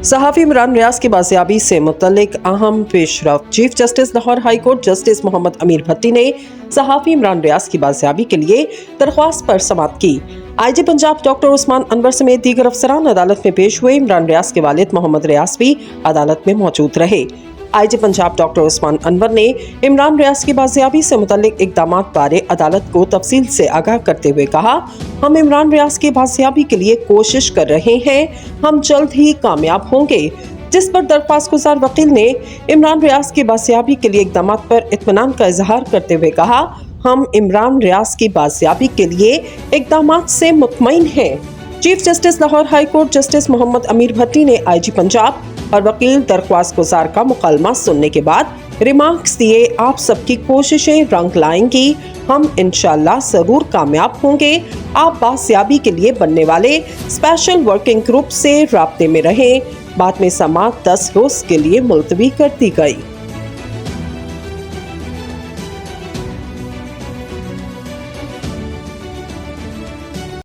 सहाफ़ी इमरान रियाज की बाजियाबी से मुतल्लिक अहम पेशरफ। Chief justice Lahore high court justice Mohammad Amir Bhatti ने सहाफ़ी इमरान रियाज की बाजियाबी के लिए दरख्वास्त पर समाअत की। IG पंजाब डॉक्टर उस्मान अनवर समेत दीगर अफसरान अदालत में पेश हुए। इमरान रियाज के वालिद मोहम्मद रियाज भी अदालत में मौजूद रहे। IG पंजाब डॉक्टर उस्मान अनवर ने इमरान रियाज की बाजियाबी से मुतल्लिक इक़दामात बारे अदालत को तफसील से आगाह करते हुए कहा, हम इमरान रियाज की बाजियाबी के लिए कोशिश कर रहे हैं, हम जल्द ही कामयाब होंगे। जिस पर दरख्वास्त गुजार वकील ने इमरान रियाज की बाजियाबी के लिए इक़दामात पर इत्मीनान का इजहार करते हुए कहा, हम इमरान रियाज की बाजियाबी के लिए इक़दामात से मुतमईन हैं। Chief justice Lahore high court justice Mohammad Amir Bhatti ने IG पंजाब और वकील दरख्वास्त गुजार का मुकालमा सुनने के बाद रिमार्क्स दिए, आप सबकी कोशिशें रंग लाएंगी, हम इंशाअल्लाह जरूर कामयाब होंगे। आप बाजियाबी के लिए बनने वाले स्पेशल वर्किंग ग्रुप से राब्ते में रहें। बाद में समाअत 10 रोज के लिए मुलतवी कर दी गई।